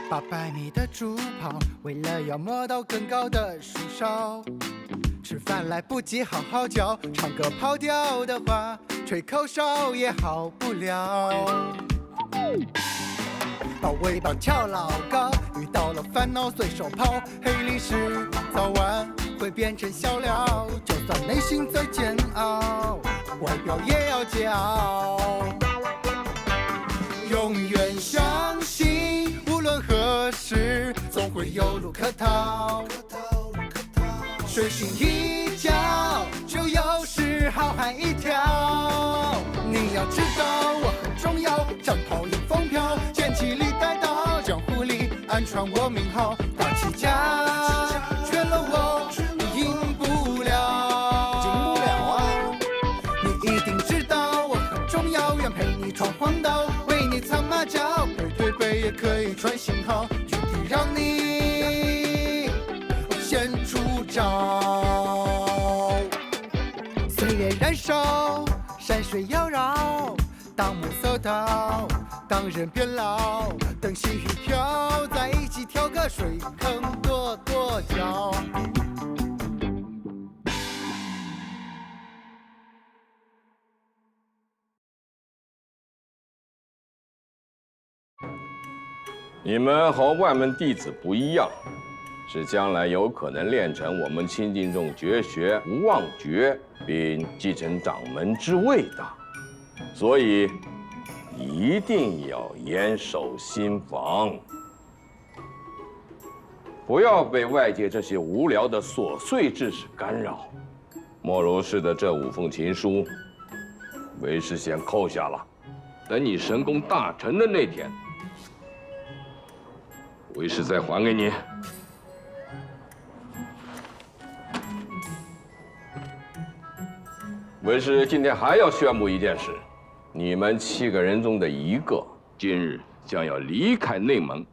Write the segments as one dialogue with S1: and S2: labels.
S1: 800米的助跑，为了要摸到更高的树梢。吃饭来不及好好嚼，唱歌跑调的话，吹口哨也好不了。把尾巴翘老高，遇到了烦恼随手抛，黑历史早晚会变成笑料。就算内心再煎熬，外表也要桀骜。永远相信，无论何时，总会有路可逃。水深一角，就有时好汉一条。你要知道我很重要，战袍迎风飘，剑气里带刀，江湖里暗传我名号。打起架，缺了我你赢不了。你一定知道我很重要，愿陪你闯荒岛，为你藏马脚，背对背也可以传信号，绝地让你先出招。岁月燃烧，山水妖娆，当暮色到，当人变老，等细雨飘，在一起跳个水坑跺跺脚。
S2: 你们和外门弟子不一样，是将来有可能练成我们清净众绝学无妄诀，并继承掌门之位的，所以一定要严守心防，不要被外界这些无聊的琐碎之事干扰。莫如是的这5封情书，为师先扣下了，等你神功大成的那天，为师再还给你。为师今天还要宣布一件事，你们7个人中的1个，今日将要离开内门，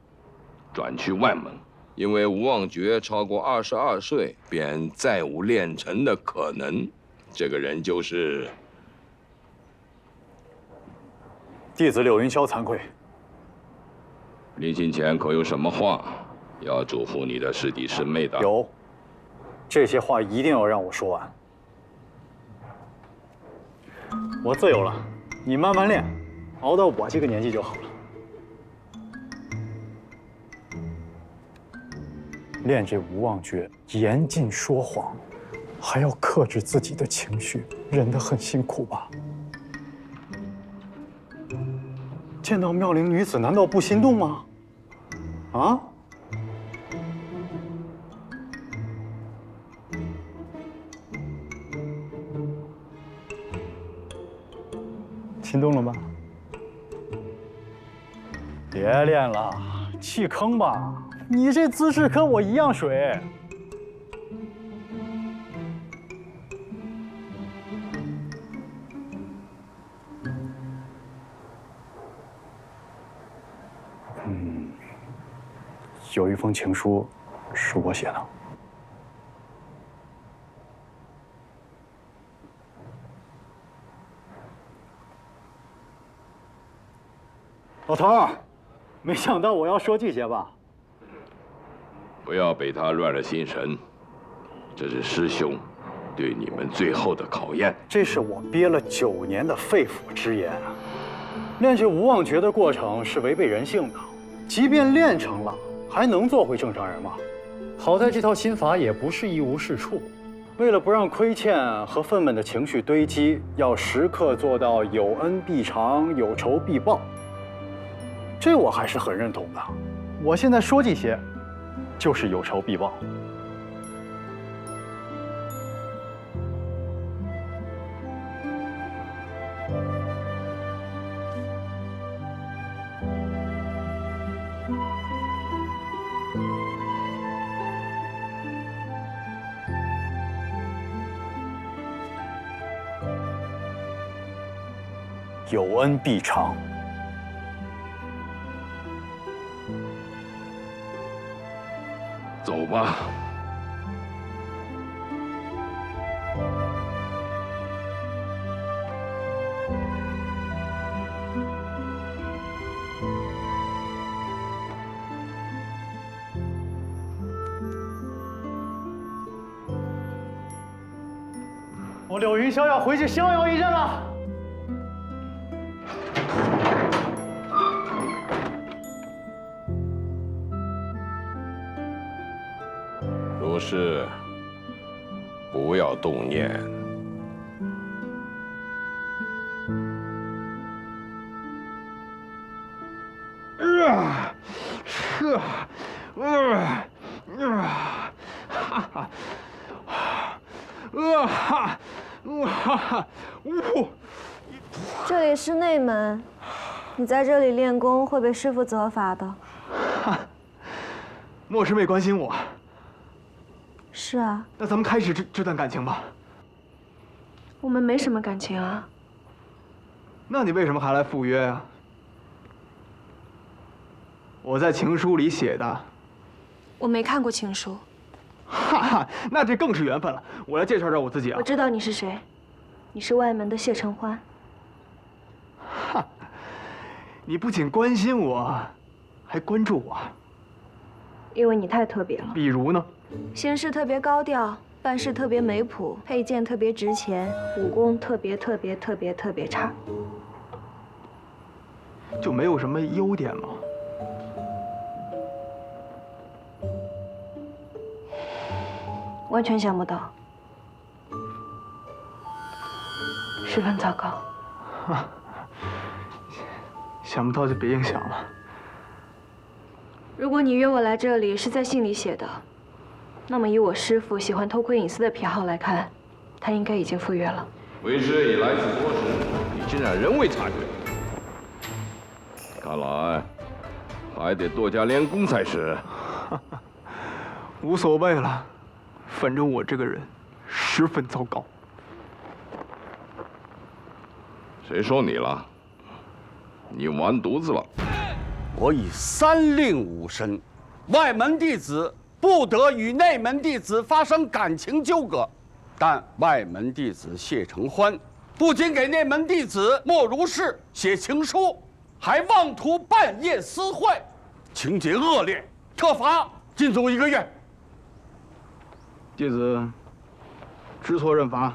S2: 转去外门，因为无妄诀超过22岁便再无练成的可能。这个人就是
S3: 弟子柳云霄，惭愧。
S2: 临行前可有什么话要嘱咐你的师弟师妹的？
S3: 有，这些话一定要让我说完。我自由了，你慢慢练，熬到我这个年纪就好了。练这无妄诀，严禁说谎，还要克制自己的情绪，忍得很辛苦吧？见到妙龄女子，难道不心动吗？啊？心动了吧？别练了，弃坑吧！你这姿势跟我一样水。有一封情书，是我写的。老头儿，没想到我要说这些吧？
S2: 不要被他乱了心神，这是师兄对你们最后的考验。
S3: 这是我憋了9年的肺腑之言。练这无妄诀的过程是违背人性的，即便练成了，还能做回正常人吗？好在这套心法也不是一无是处。为了不让亏欠和愤懑的情绪堆积，要时刻做到有恩必偿，有仇必报。这我还是很认同的。我现在说这些，就是有仇必报。有恩必偿。
S2: 走吧。
S3: 我柳云霄要回去逍遥一阵了。
S2: 如是，不要动念。
S4: 这里是内门，你在这里练功会被师父责罚的。
S5: 莫师妹关心我。
S4: 是啊，
S5: 那咱们开始这段感情吧。
S4: 我们没什么感情啊。
S5: 那你为什么还来赴约啊？我在情书里写的。
S4: 我没看过情书。
S5: 哈哈，那这更是缘分了。我来介绍我自己啊。
S4: 我知道你是谁，你是外门的谢承欢。
S5: 哈，你不仅关心我，还关注我。
S4: 因为你太特别了。
S5: 比如呢？
S4: 行事特别高调，办事特别没谱，配件特别值钱，武功特别差。
S5: 就没有什么优点吗？
S4: 完全想不到，十分糟糕。
S5: 想不到就别硬想了。
S4: 如果你约我来这里是在信里写的，那么以我师父喜欢偷窥隐私的癖好来看，他应该已经赴约了。
S2: 为师已来此多时，你竟然仍未察觉，看来还得多加练功才是。
S5: 无所谓了，反正我这个人十分糟糕。
S2: 谁说你了？你完犊子了！
S6: 我已三令五申，外门弟子不得与内门弟子发生感情纠葛。但外门弟子谢承欢不仅给内门弟子莫如是写情书，还妄图半夜私会，情节恶劣，特罚禁足1个月。
S5: 弟子知错认罚。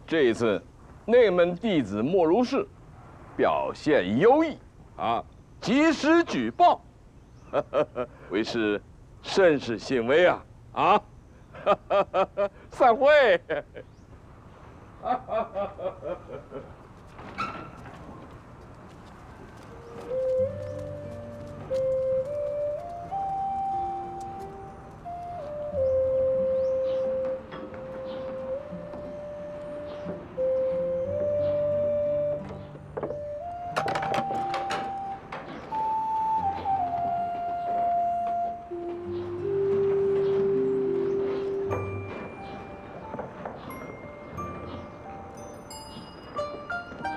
S2: 这一次内门弟子莫如是表现优异及时举报，为师甚是欣慰散会。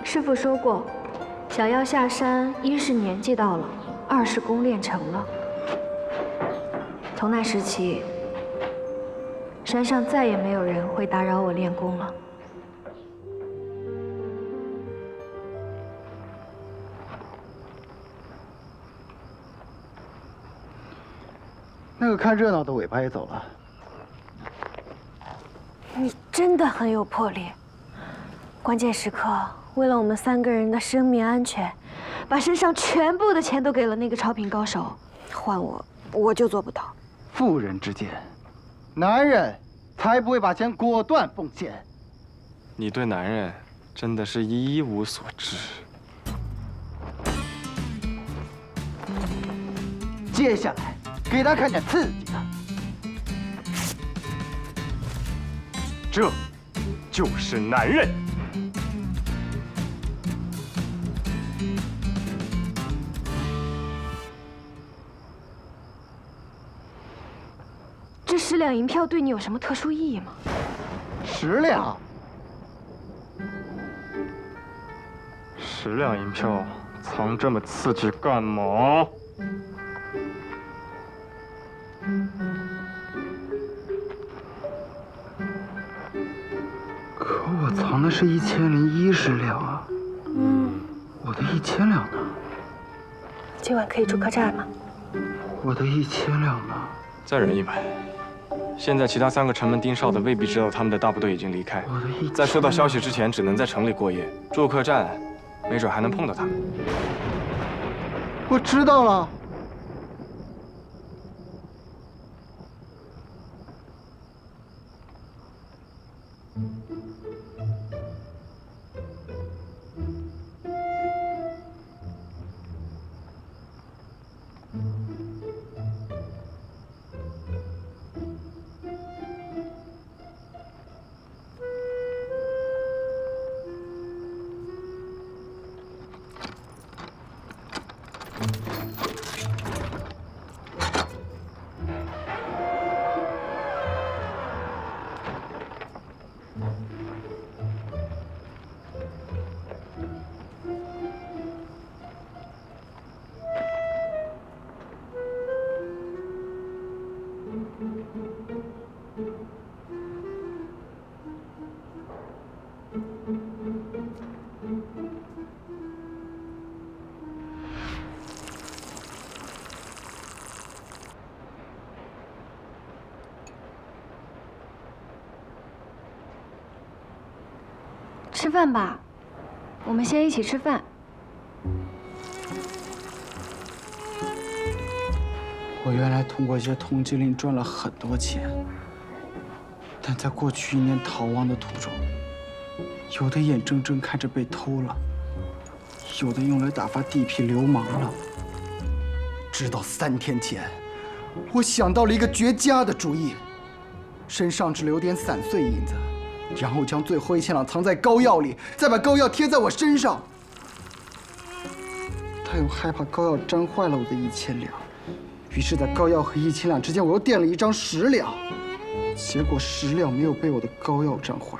S4: 师父说过，想要下山，一是年纪到了，二是功练成了。从那时起，山上再也没有人会打扰我练功了。
S3: 那个看热闹的尾巴也走了。
S4: 你真的很有魄力，关键时刻为了我们3个人的生命安全，把身上全部的钱都给了那个超频高手，换我就做不到。
S7: 妇人之见，男人才不会把钱果断奉献。
S8: 你对男人真的是一无所知。
S7: 接下来给他看点刺激的。
S8: 这就是男人。
S4: 这10两银票对你有什么特殊意义吗
S7: 10两
S8: ？10两银票藏这么刺激干嘛？
S7: 可我藏的是1010两啊。我的1000两呢？
S4: 今晚可以住客栈吗？
S7: 我的1000两呢？
S8: 再忍100。现在其他3个城门盯梢的未必知道他们的大部队已经离开，在收到消息之前，只能在城里过夜，住客栈，没准还能碰到他们。
S7: 我知道了。
S4: 吃饭吧，我们先一起吃饭。
S7: 我原来通过一些通缉令赚了很多钱，但在过去1年逃亡的途中，有的眼睁睁看着被偷了，有的用来打发地痞流氓了。直到3天前，我想到了一个绝佳的主意，身上只留点散碎银子，然后将最后1000两藏在膏药里，再把膏药贴在我身上。但又害怕膏药粘坏了我的1000两，于是，在膏药和1000两之间，我又垫了一张10两。结果10两没有被我的膏药粘坏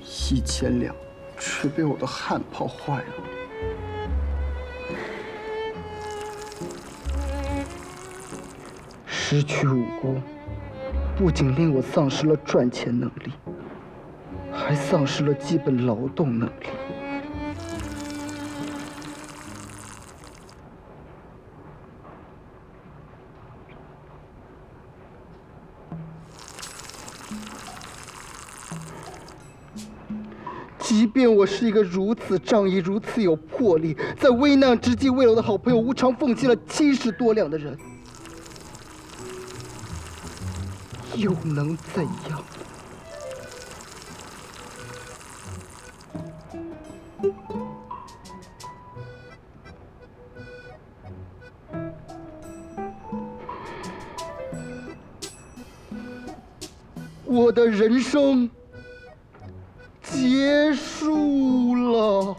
S7: ，1000两却被我的汗泡坏了。失去武功，不仅令我丧失了赚钱能力，还丧失了基本劳动能力。即便我是一个如此仗义、如此有魄力，在危难之际为了我的好朋友无偿奉献了70多两的人，又能怎样？我的人生结束了。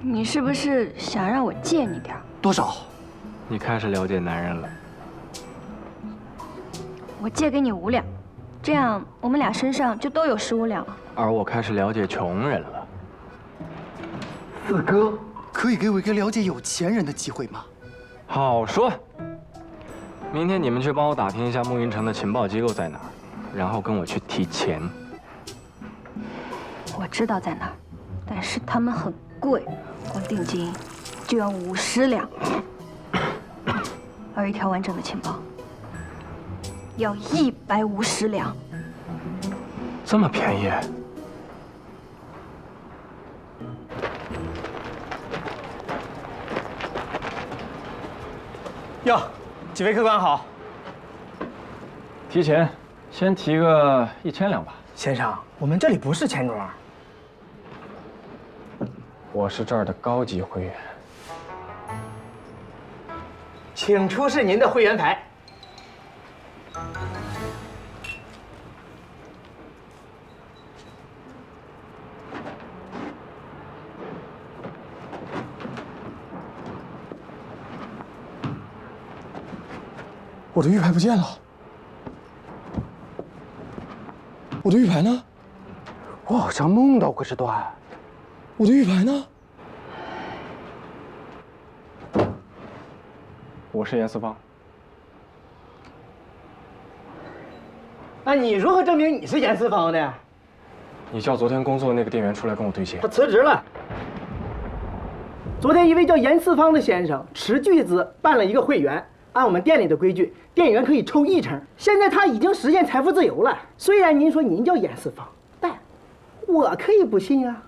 S4: 你是不是想让我借你点儿？
S7: 多少？
S8: 你开始了解男人了。
S4: 我借给你5两，这样我们俩身上就都有15两了。
S8: 而我开始了解穷人了。
S7: 四哥，可以给我一个了解有钱人的机会吗？
S8: 好说。明天你们去帮我打听一下慕云城的情报机构在哪儿，然后跟我去提钱。
S4: 我知道在哪儿，但是他们很贵，光定金就要50两，而一条完整的情报要150两。
S8: 这么便宜？
S5: 哟，几位客官好。
S8: 提钱，先提个1000两吧。
S5: 先生，我们这里不是钱庄。
S8: 我是这儿的高级会员。
S5: 请出示您的会员牌。
S9: 我的玉牌不见了，我的玉牌呢？
S7: 我好像梦到过这段。
S9: 我的玉牌呢？
S8: 我是严四方。
S5: 那你如何证明你是严四方的？
S8: 你叫昨天工作的那个店员出来跟我对接。
S5: 他辞职了。
S10: 昨天一位叫严四方的先生斥巨资办了一个会员，按我们店里的规矩，店员可以抽1成。现在他已经实现财富自由了。虽然您说您叫严四方，但我可以不信啊。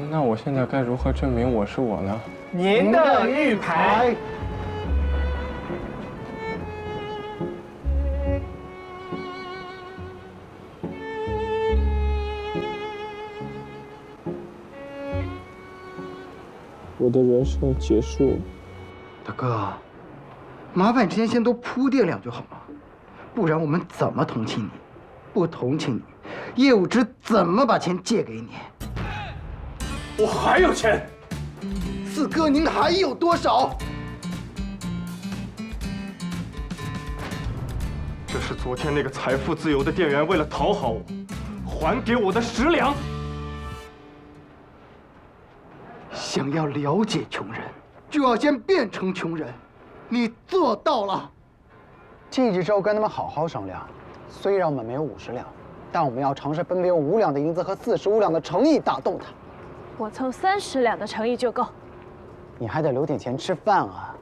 S8: 那我现在该如何证明我是我呢？
S10: 您的玉牌。
S9: 我的人生结束了。
S10: 大哥，麻烦之前先多铺垫2句好吗？不然我们怎么同情你？不同情你，业务值怎么把钱借给你？
S8: 我还有钱。
S10: 四哥，您还有多少？
S8: 这是昨天那个财富自由的店员为了讨好我，还给我的10两。
S10: 想要了解穷人，就要先变成穷人。你做到了。
S11: 季之舟跟他们好好商量，虽然我们没有50两，但我们要尝试分别用5两的银子和45两的诚意打动他。
S4: 我凑30两的诚意就够。
S11: 你还得留点钱吃饭啊！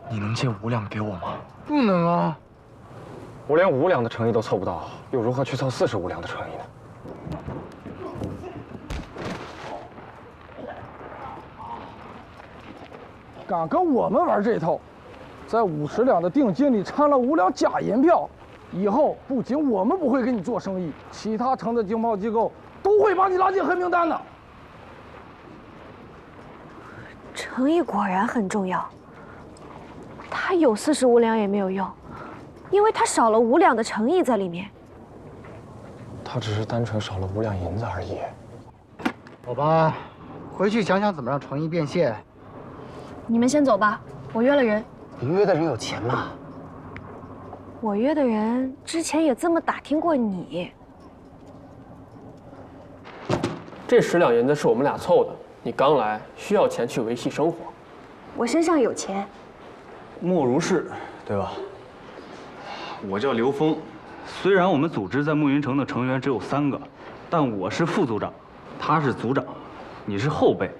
S8: 你能借5两给我吗？
S10: 不能啊！
S8: 我连5两的诚意都凑不到，又如何去凑45两的诚意呢？
S9: 敢跟我们玩这套，在50两的定金里掺了5两假银票，以后不仅我们不会跟你做生意，其他城的经贸机构都会把你拉进黑名单的。
S4: 诚意果然很重要。他有45两也没有用，因为他少了5两的诚意在里面。
S8: 他只是单纯少了5两银子而已。
S10: 好吧，回去想想怎么让诚意变现。
S4: 你们先走吧，我约了人。
S11: 你约的人有钱吗？
S4: 我约的人之前也这么打听过你。
S12: 这10两银子是我们俩凑的，你刚来，需要钱去维系生活。
S4: 我身上有钱。
S13: 莫如是，对吧？我叫刘峰，虽然我们组织在暮云城的成员只有3个，但我是副组长，他是组长，你是后辈。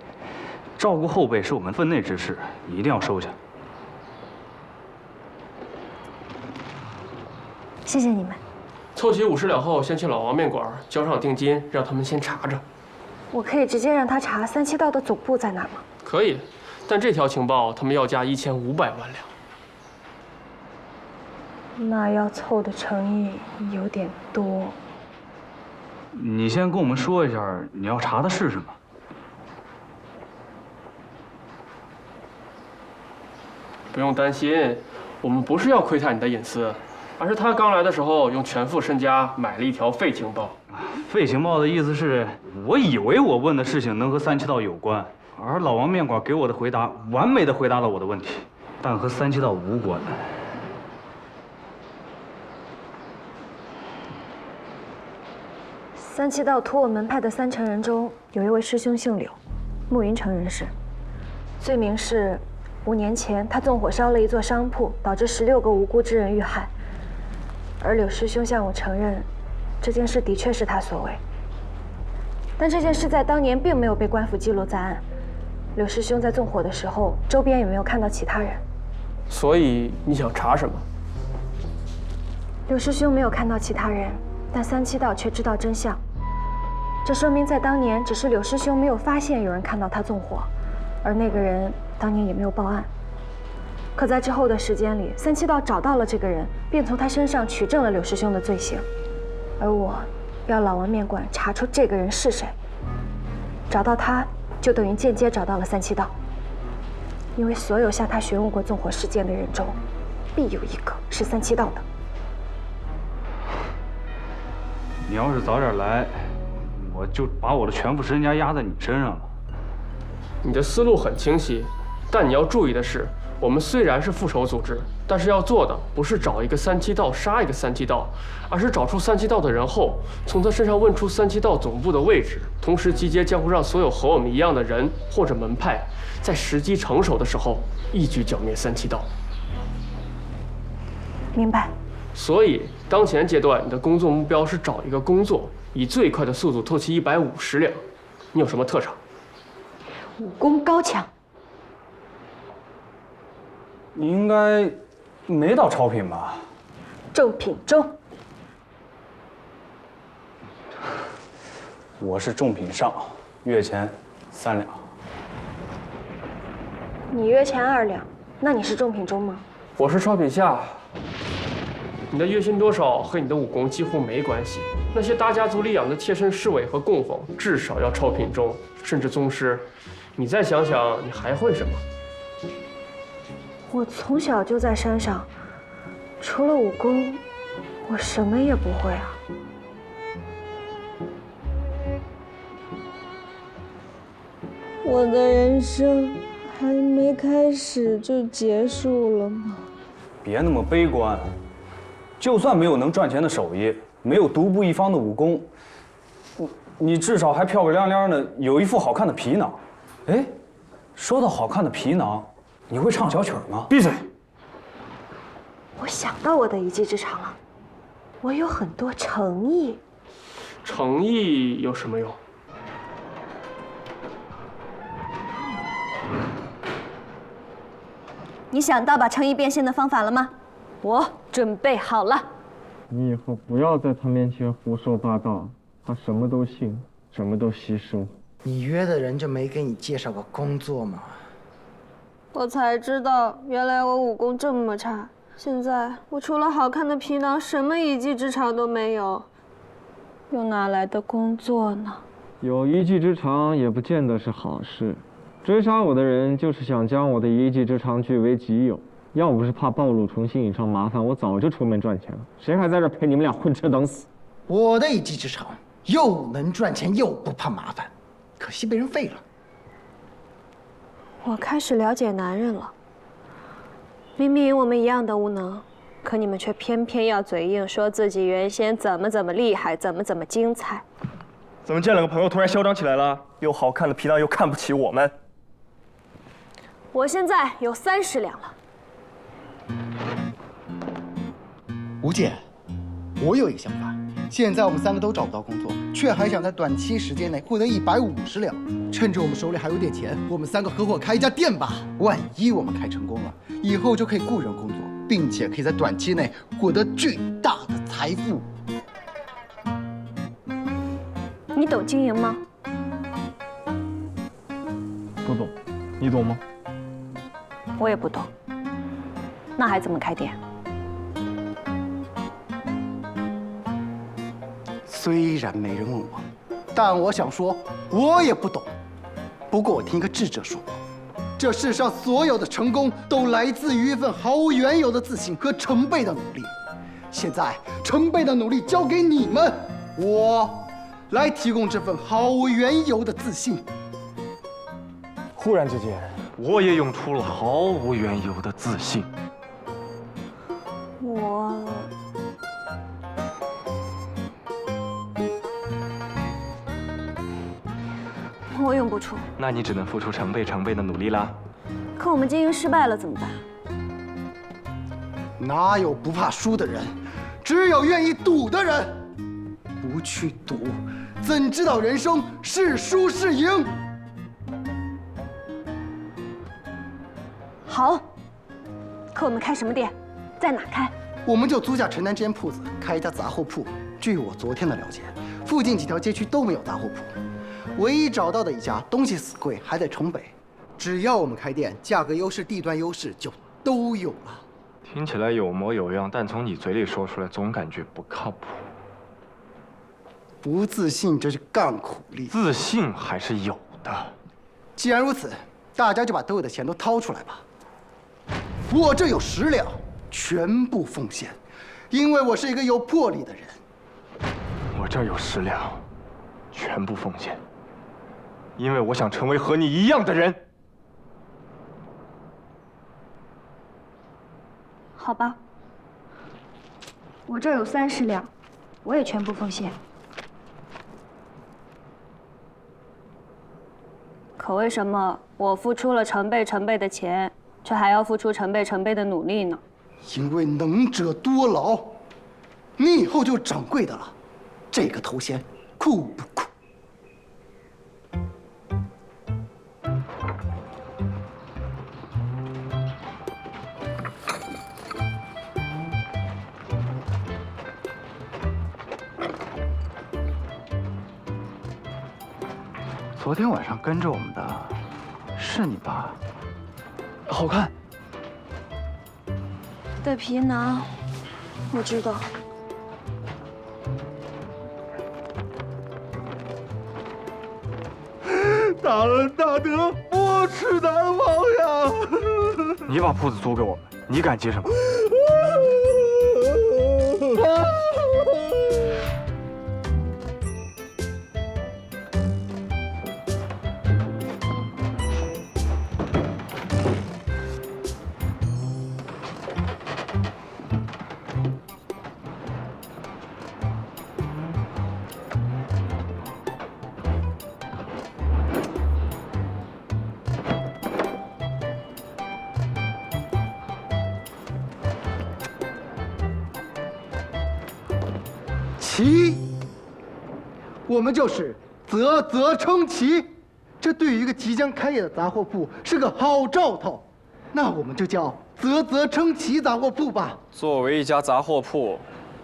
S13: 照顾后辈是我们分内之事，你一定要收下。
S4: 谢谢你们。
S12: 凑齐50两后，先去老王面馆交上定金，让他们先查着。
S4: 我可以直接让他查37道的总部在哪吗？
S12: 可以，但这条情报他们要加1500万两。
S4: 那要凑的诚意有点多。
S13: 你先跟我们说一下你要查的是什么。
S12: 不用担心，我们不是要窥探你的隐私，而是他刚来的时候用全副身家买了一条废情报。
S13: 废情报的意思是，我以为我问的事情能和37道有关，而老王面馆给我的回答完美的回答了我的问题，但和37道无关。
S4: 37道图我门派的3成人中，有一位师兄姓柳，暮云城人士，罪名是5年前他纵火烧了一座商铺，导致16个无辜之人遇害。而柳师兄向我承认，这件事的确是他所为。但这件事在当年并没有被官府记录在案。柳师兄在纵火的时候，周边也没有看到其他人。
S12: 所以你想查什么？
S4: 柳师兄没有看到其他人，但37道却知道真相。这说明在当年只是柳师兄没有发现有人看到他纵火，而那个人当年也没有报案。可在之后的时间里，37道找到了这个人，并从他身上取证了柳师兄的罪行。而我要老王面馆查出这个人是谁，找到他就等于间接找到了37道，因为所有向他询问过纵火事件的人中，必有一个是37道的。
S13: 你要是早点来，我就把我的全副身家压在你身上了。
S12: 你的思路很清晰，但你要注意的是，我们虽然是复仇组织，但是要做的不是找一个三七道杀一个三七道，而是找出三七道的人后，从他身上问出三七道总部的位置，同时集结江湖上所有和我们一样的人或者门派，在时机成熟的时候一举剿灭三七道。
S4: 明白。
S12: 所以当前阶段，你的工作目标是找一个工作，以最快的速度透齐150两。你有什么特长？
S4: 武功高强。
S7: 你应该没到超品吧？
S4: 正品中。
S7: 我是重品上，月前3两。
S4: 你月前2两，那你是正品中吗？
S12: 我是超品下。你的月薪多少和你的武功几乎没关系。那些大家族里养的贴身侍卫和供奉，至少要超品中，甚至宗师。你再想想，你还会什么？
S4: 我从小就在山上，除了武功，我什么也不会啊。我的人生还没开始就结束了吗？
S7: 别那么悲观。就算没有能赚钱的手艺，没有独步一方的武功，你至少还漂漂亮亮的，有一副好看的皮囊。哎，说到好看的皮囊，你会唱小曲吗？
S8: 闭嘴！
S4: 我想到我的一技之长了，我有很多诚意。
S12: 诚意有什么用？
S4: 你想到把诚意变现的方法了吗？我准备好了。
S8: 你以后不要在他面前胡说八道，他什么都信，什么都吸收。
S10: 你约的人就没给你介绍过工作吗？
S4: 我才知道，原来我武功这么差。现在我除了好看的皮囊，什么一技之长都没有，又哪来的工作呢？
S8: 有一技之长也不见得是好事。追杀我的人就是想将我的一技之长据为己有。要不是怕暴露，重新引上麻烦，我早就出门赚钱了。谁还在这陪你们俩混吃等死？
S10: 我的一技之长，又能赚钱又不怕麻烦，可惜被人废了。
S4: 我开始了解男人了。明明我们一样的无能，可你们却偏偏要嘴硬，说自己原先怎么厉害，怎么精彩。
S14: 怎么见了个朋友突然嚣张起来了？又好看的皮囊又看不起我们。
S4: 我现在有30两了。
S1: 吴姐，我有一个想法，现在我们3个都找不到工作，却还想在短期时间内获得150两。趁着我们手里还有点钱，我们3个合伙开一家店吧。万一我们开成功了，以后就可以雇人工作，并且可以在短期内获得巨大的财富。
S4: 你懂经营吗？
S8: 不懂，你懂吗？
S4: 我也不懂。那还怎么开店？
S1: 虽然没人问我，但我想说，我也不懂。不过我听一个智者说过，这世上所有的成功都来自于一份毫无缘由的自信和成倍的努力。现在，成倍的努力交给你们，我来提供这份毫无缘由的自信。
S8: 忽然之间，我也涌出了毫无缘由的自信。
S4: 我涌不出。
S8: 那你只能付出成倍的努力啦。
S4: 可我们经营失败了怎么办？
S1: 哪有不怕输的人，只有愿意赌的人。不去赌，怎知道人生是输是赢？
S4: 好，可我们开什么店？在哪开？
S1: 我们就租下陈南这间铺子，开一家杂货铺。据我昨天的了解，附近几条街区都没有杂货铺，唯一找到的一家东西死贵，还在城北。只要我们开店，价格优势、地段优势就都有了。
S8: 听起来有模有样，但从你嘴里说出来，总感觉不靠谱。
S1: 不自信，这是干苦力。
S8: 自信还是有的。
S1: 既然如此，大家就把都有的钱都掏出来吧。我这有10两，全部奉献，因为我是一个有魄力的人。
S8: 我这有10两，全部奉献，因为我想成为和你一样的人。
S4: 好吧，我这儿有30两，我也全部奉献。可为什么我付出了成倍的钱，却还要付出成倍的努力呢？
S10: 因为能者多劳，你以后就掌柜的了，这个头衔酷不酷？
S7: 昨天晚上跟着我们的是你吧？好看。
S4: 的皮囊，我知道。
S9: 大恩大德，没齿难忘呀！
S7: 你把铺子租给我们，你感激什么？
S10: 齐，我们就是啧称奇，这对于一个即将开业的杂货铺是个好兆头。那我们就叫啧称奇杂货铺吧。
S15: 作为一家杂货铺，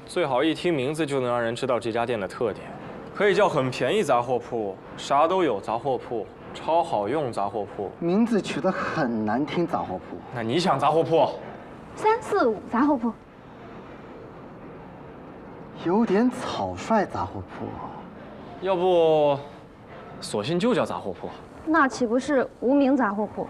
S15: 最好一听名字就能让人知道这家店的特点，可以叫很便宜杂货铺、啥都有杂货铺、超好用杂货铺。
S10: 名字取得很难听，杂货铺。
S15: 那你想杂货铺
S4: 345杂货铺。
S10: 有点草率杂货铺，
S15: 要不，索性就叫杂货铺。
S4: 那岂不是无名杂货铺？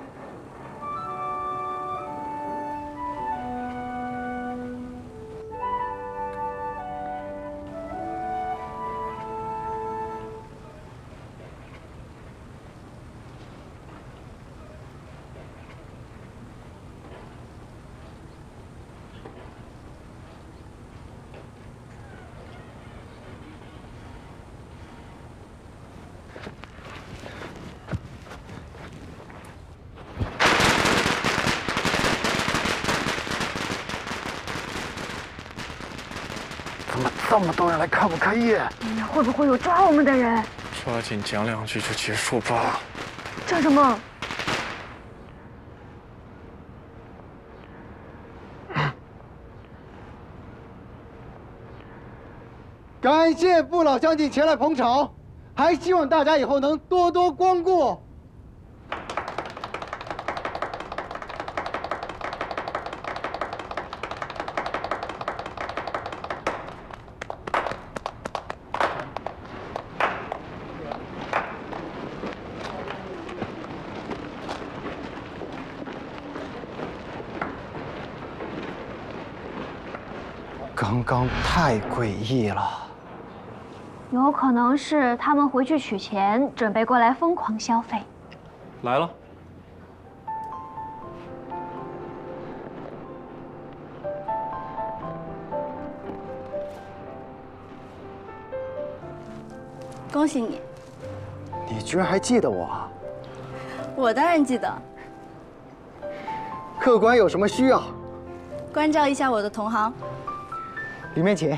S7: 怎么这么多人来看我开业？
S4: 会不会有抓我们的人？
S15: 抓紧讲两句就结束吧。
S4: 叫什么？
S10: 感谢父老乡亲前来捧场，还希望大家以后能多多光顾。刚刚太诡异了，
S4: 有可能是他们回去取钱，准备过来疯狂消费。
S15: 来了。
S16: 恭喜你！
S10: 你居然还记得我？
S16: 我当然记得。
S10: 客官有什么需要？
S16: 关照一下我的同行。
S10: 里面请。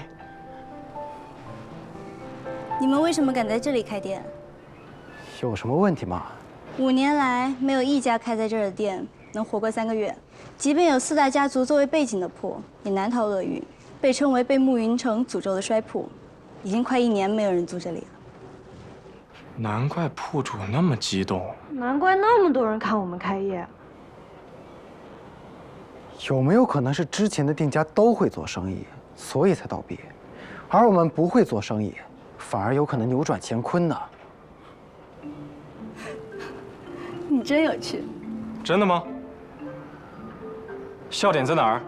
S16: 你们为什么敢在这里开店？
S10: 有什么问题吗
S16: ？5年来，没有一家开在这儿的店能活过3个月。即便有4大家族作为背景的铺，也难逃厄运，被称为被慕云城诅咒的衰铺。已经快1年没有人租这里了。
S15: 难怪铺主那么激动，
S4: 难怪那么多人看我们开业。
S11: 有没有可能是之前的店家都会做生意，所以才倒闭，而我们不会做生意，反而有可能扭转乾坤呢？
S16: 你真有趣。
S15: 真的吗？笑点在哪儿？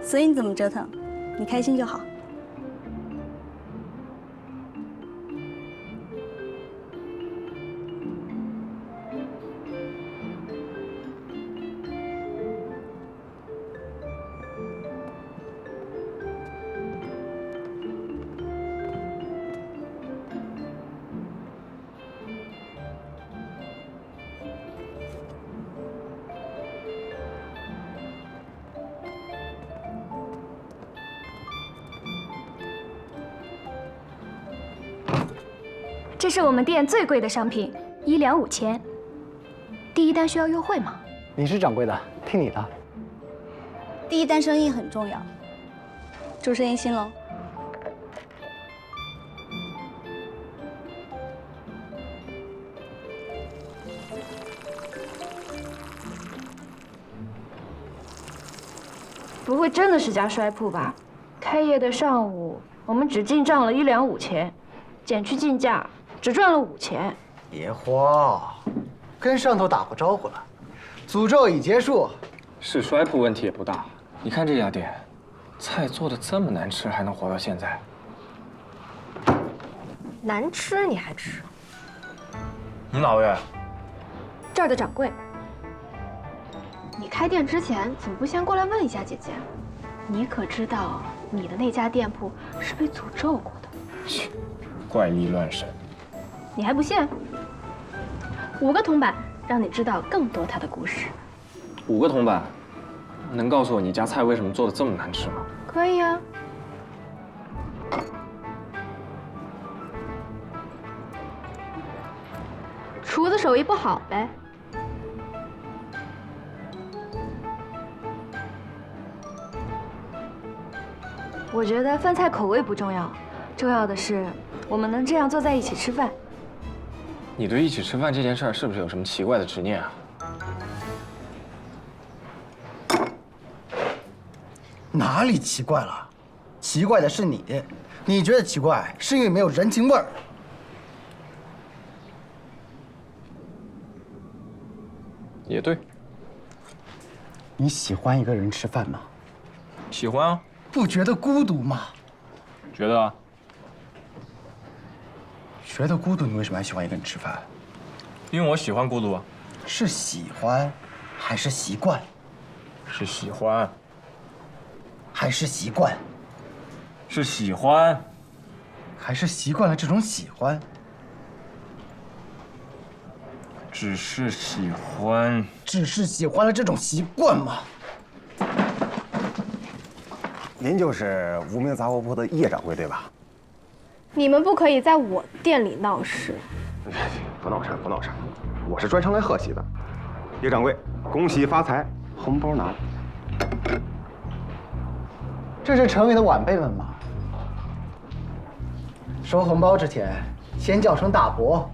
S16: 所以你怎么折腾，你开心就好。
S17: 这是我们店最贵的商品，1两5千。第一单需要优惠吗？
S11: 你是掌柜的，听你的。
S16: 第一单生意很重要，祝生意兴隆。
S4: 不会真的是家摔铺吧？开业的上午，我们只进账了1两5千，减去进价，只赚了5千。
S11: 别慌，跟上头打过招呼了，诅咒已结束。
S15: 是摔铺问题也不大，你看这家店，菜做的这么难吃，还能活到现在。
S17: 难吃你还吃？
S15: 你哪位？
S17: 这儿的掌柜。你开店之前怎么不先过来问一下姐姐？你可知道你的那家店铺是被诅咒过的？
S15: 切，怪力乱神。
S17: 你还不信？5个铜板，让你知道更多他的故事。
S15: 5个铜板，能告诉我你家菜为什么做的这么难吃吗？
S17: 可以啊。厨子手艺不好呗。
S4: 我觉得饭菜口味不重要，重要的是我们能这样坐在一起吃饭。
S15: 你对一起吃饭这件事儿是不是有什么奇怪的执念啊？
S11: 哪里奇怪了？奇怪的是你，你觉得奇怪是因为没有人情味儿。
S15: 也对。
S11: 你喜欢一个人吃饭吗？
S15: 喜欢啊。
S11: 不觉得孤独吗？
S15: 觉得啊。
S11: 觉得孤独，你为什么还喜欢一个人吃饭？
S15: 因为我喜欢孤独啊。
S11: 是喜欢，还是习惯？
S15: 是喜欢。
S11: 还是习惯？
S15: 是喜欢。
S11: 还是习惯了这种喜欢？
S15: 只是喜欢。
S11: 只是喜欢了这种习惯吗？
S18: 您就是无名杂货铺的叶掌柜对吧？
S17: 你们不可以在我店里闹事。
S18: 不闹事，不闹事，我是专程来贺喜的。叶掌柜，恭喜发财，红包拿。
S11: 这是城里的晚辈们吗？收红包之前，先叫声大伯。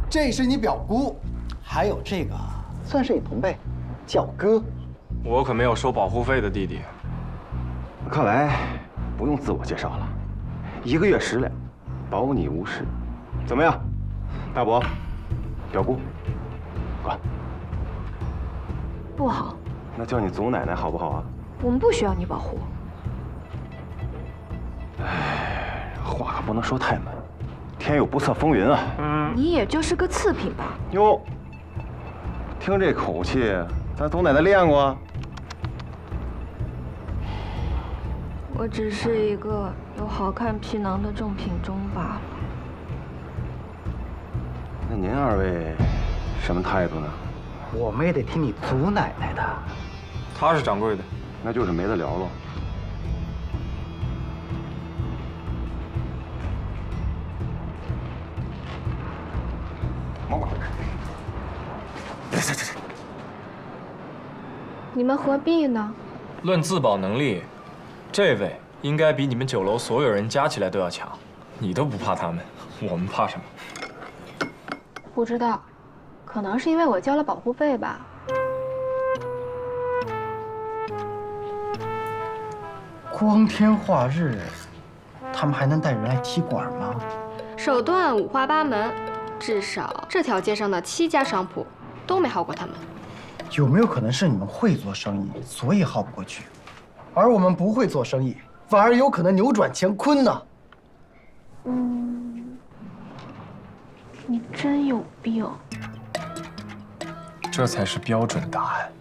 S11: 这是你表姑，还有这个算是你同辈，叫哥。
S15: 我可没有收保护费的弟弟。
S18: 看来不用自我介绍了，1个月10两，保你无事。怎么样，大伯、表姑，滚！
S4: 不好。
S18: 那叫你祖奶奶好不好啊？
S4: 我们不需要你保护。
S18: 哎，话可不能说太满，天有不测风云啊。
S4: 你也就是个次品吧？
S18: 哟，听这口气，咱祖奶奶练过啊。
S4: 我只是一个有好看皮囊的重品中罢了。
S18: 那您2位什么态度呢？
S11: 我们也得听你祖奶奶的。
S15: 他是掌柜的，
S18: 那就是没得聊喽。
S17: 你们何必呢？
S15: 论自保能力，这位应该比你们酒楼所有人加起来都要强。你都不怕他们，我们怕什么？
S17: 不知道，可能是因为我交了保护费吧。
S11: 光天化日，他们还能带人来踢馆吗？
S17: 手段五花八门，至少这条街上的7家商铺都没耗过他们。
S11: 有没有可能是你们会做生意，所以耗不过去，而我们不会做生意，反而有可能扭转乾坤呢？
S17: 你真有病。
S15: 这才是标准答案。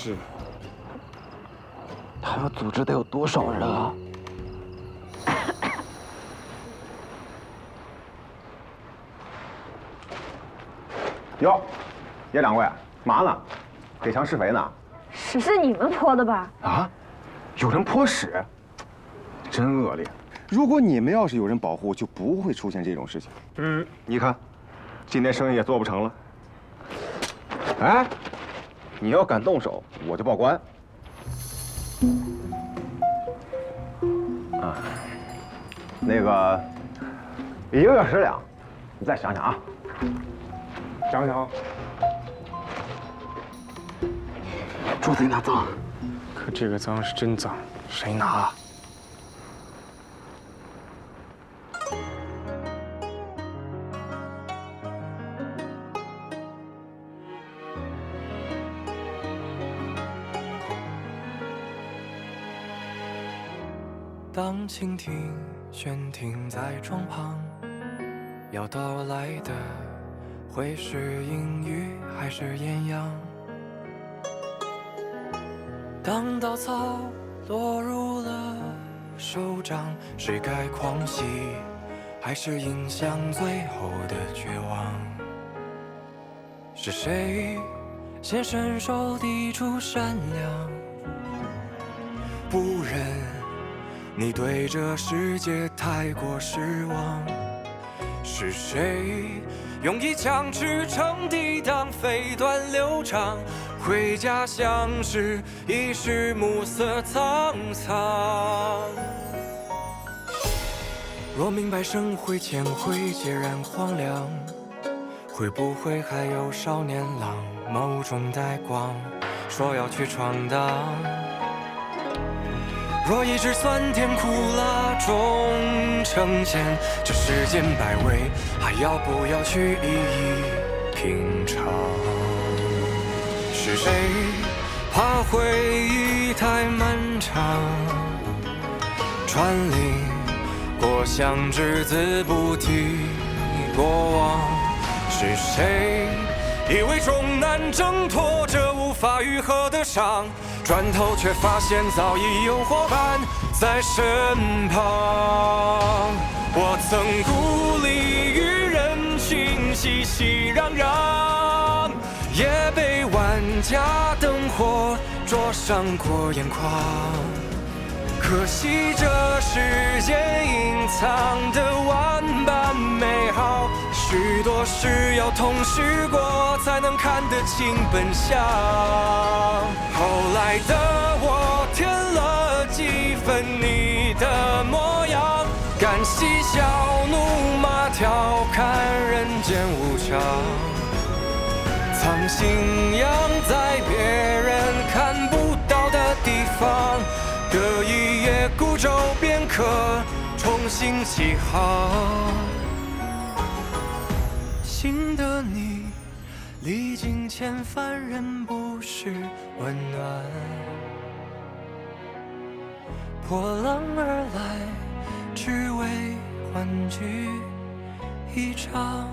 S13: 是。
S11: 他要组织得有多少人啊？
S18: 哟，叶掌柜，嘛呢？给强施肥呢？
S4: 屎是你们泼的吧？
S18: 啊？有人泼屎？真恶劣！如果你们要是有人保护，就不会出现这种事情。你看，今天生意也做不成了。哎，你要敢动手，我就报官。啊，那个1个月10两，你再想想啊。想想。
S7: 猪贼拿脏，
S12: 可这个脏是真脏，谁拿啊？
S19: 当蜻蜓悬停在窗旁，要到来的会是阴雨还是艳阳？当稻草落入了手掌，是该狂喜还是迎向最后的绝望？是谁先伸手抵住善良？不忍你对这世界太过失望，是谁用一枪支撑抵挡飞短流长？回家乡时已是暮色苍苍。若明白生会前会截然荒凉，会不会还有少年郎眸中带光，说要去闯荡？若一直酸甜苦辣终成茧，这世间百味，还要不要去一一品尝？是谁怕回忆太漫长，穿林过巷只字不提过往？是谁以为终难挣脱这无法愈合的伤，转头却发现早已有伙伴在身旁？我曾孤立于人群，熙熙攘攘，也被万家灯火灼伤过眼眶。可惜这世间隐藏的万般美好，许多事要同时过才能看得清本相。后来的我添了几分你的模样，敢嬉笑怒骂调侃人间无常，藏信仰在别人看不到的地方，得一夜孤舟便可重新起航。新的你历经千帆，仍不是温暖，破浪而来，只为欢聚一场。